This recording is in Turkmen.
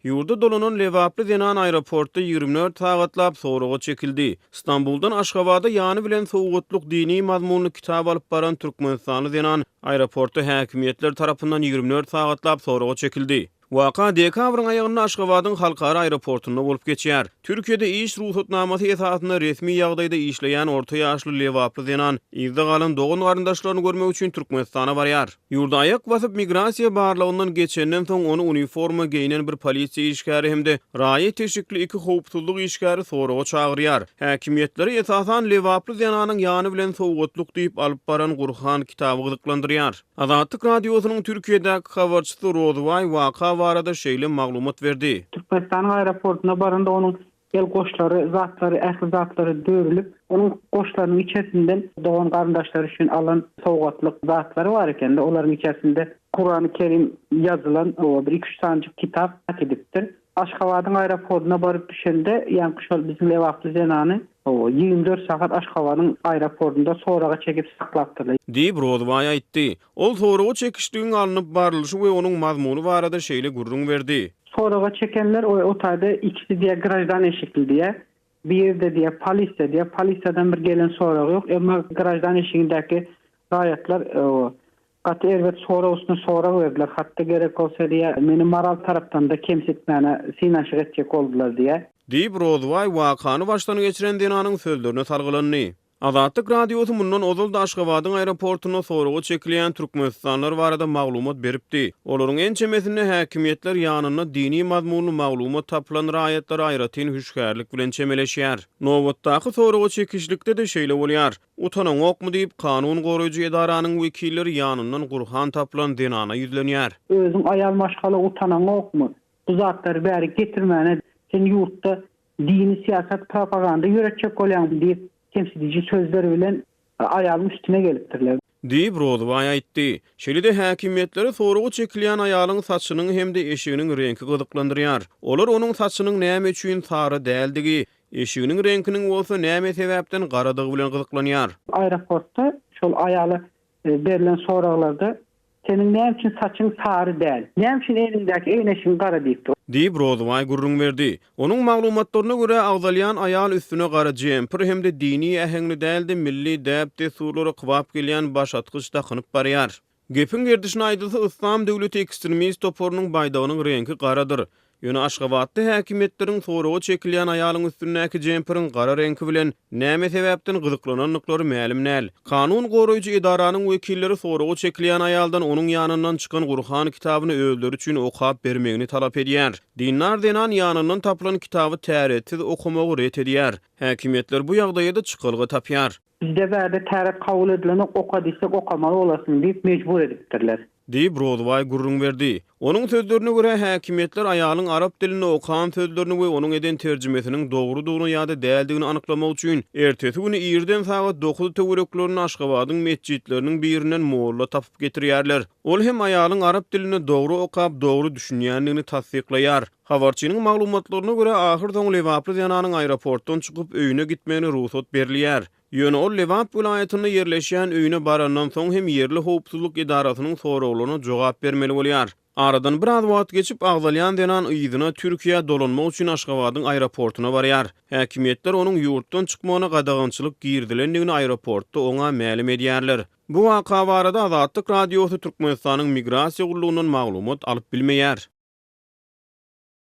Yurda dolanan lewaply denan aeroportda 24 sagatlap soraga çekildi. İstanbuldan Aşgabat'a ýany bilen sowgatluk dini mazmunly kitap alyp baran Türkmenistany denan aeroportda häkimetler tarapyndan 24 sagatlap soraga çekildi. Waka dekabrın ayagynda Aşgabatyň halkara aeroportunda bolup geçýär. Türkiýede iş ruhsatnamasy esasynda resmi ýagdaýda işleýän orta ýaşly lewaply denan ýerde galan dogan garyndaşlaryny görmek üçin Türkmenistana barýar. Ýurda ayak basyp migrasiýa barlygyndan geçenden soň onu uniforma giyinen bir polisiýa işgäri hemde raýy teşikli iki howpsuzlyk işgäri soraga çagyrýar. Häkimetleri esasan lewaply denanyň ýany bilen sowgatluk diýip alyp baran Gurhan kitaby gyzyklandyrýar. Azatlyk radiosynyň Türkiýedäki habarçysy Rozway waka barada şeýle maglumat berdi. Türkmenistanyň aeroportuna baranda onuň el goşlary, zatlary, ähli zatlary dörilip, onuň goşlarynyň içerisinden dogan garyndaşlary üçin alan sowgatlyk zatlary bar eken de olaryň içerisinde Kur'an-ı Kerim ýazylan o bir 2-3 sanjyk kitap edipdir. Aşgabatyň aeroportuna baryp düşende, ýani şol bizim lewaply denany 24 saat Aşgabatyň aeroportunda soraga çekip saklapdyrlar. Diýip Rozway aýtdy. Ol soraga çekişdigiň alınıp barlyşy we onuň mazmuny barada şeýle gurrun berdi. Soraga çekenler o otayda ikisi diýe garajdan eşikli diýe, bir ýerde diýe polisiýa diýe, polisiýadan bir gelen sorag ýok, emma garajdan eşigindäki raýatlar gaty elbet sorag üstüne sorag berdiler. Hatda gerek bolsa diýe, meni moral tarapdan da kemsitmäne synaşyk etjek boldular diýe. Diýip Rozway wakany başdan geçiren denanyň sözlerine targylandy. Azatlyk radiosu mundan ozalda Aşgabatyň aeroportuna soraga çekilýän türkmenistanlar barada maglumat beripdi. Olaryň en çemesinde häkimetler ýanyna dini mazmunly maglumat tapylan raýatlar aýratyn hüşgärlik bilen çemeleşýär. Nowatdaky soraga çekişlikde de şeýle bolýar. Utanaň okmy diýip kanun goraýjy edaranyň wekilleri ýanyndan Gurhan tapylan denana ýüzlenýär. Özüň aýal maşgala utanaň okmy? Bu zatlary bäri getirmäne sen ýurtda dini siýasat propaganda ýöretjek bolýan diýip temsilci sözleri bilen ayalın üstüne gelipdirler. Diýip Rozway aýtdy. Şeýle-de häkimetlere soraga çekilýän aýalyň saçynyň hemde eşiginiň rengi gyzyklandyrýar. Olar onuň saçynyň näme üçin sary däldigi, eşiginiň renginiň bolsa näme sebäpden garadygy bilen gyzyklanýar. Aeroportda şol aýaly berilen soraglarda senin näme üçin saçyň sary däl? Näme üçin elindäki eýneşiň gara diýipdi. Diýip Rozway gurrun berdi. Onuň maglumatlaryna görä agdalýan aýal üstüne gara jemper hemde dini ähengli däldi milli däpde surlary kybap gelýän başatkyç takınyp barýar. Gepin gerdişine aýdylsa İslam döwleti ekstremist toporunyň baýdagynyň rengi garadyr. Ýöne Aşgabatda häkimetleriň soraga çekilýän aýalyň üstündäki jemperin gara rengi bilen näme sebäpden gyzyklananlyklary mälim näl. Kanun goraýjy edaranyň wekilleri soraga çekilýän aýaldan onuň ýanyndan çykan Gurhan kitabyny öldür üçin okap bermegini talap edýär. Dinlar denan ýanyndan tapylan kitaby täretsiz okumagy ret edýär. Häkimetler bu ýagdaýda çykylgy tapýar. Bizde bäde täret kabul edilen oka diýsek okamaly bolasyn diýip mejbur edipdirler. Diýip Rozway gurrun berdi. Onuň sözlerine görä häkimetler aýalyň arap dilini okan sözlerini we onuň eden terjimesiniň dogrudygyny ýa-da däldigini anyklamak üçin ertesi güni ýerden sagat 9 töwereklerini Aşgabatyň mesjidleriniň birinden molla tapyp getirýärler. Ol hem aýalyň arap dilini dogry okap, dogry düşünýändigini tasdiklaýar. Habarçynyň maglumatlaryna görä ahyrdan lewaply denanyň aeroportdan çykyp öýüne gitmegine ruhsat berilýär. Ýöne ol Lewap vilayetinde yerleşýän öýüne barandan soň hem yerli howpsuzlyk edarasynyň soraglaryna jogap bermeli bolýar. Aradan biraz wagt geçip agdalýan denan ýygyna Türkiýe dolanmak üçin Aşgabatyň aeroportuna barýar. Häkimetler onuň ýurtdan çykmagyna gadagançylyk girdilendigini aeroportda oňa mälim edýärler. Bu waka barada Azatlyk radiosu Türkmenistanyň migrasiýa gullugynyň maglumat alyp bilmeýär.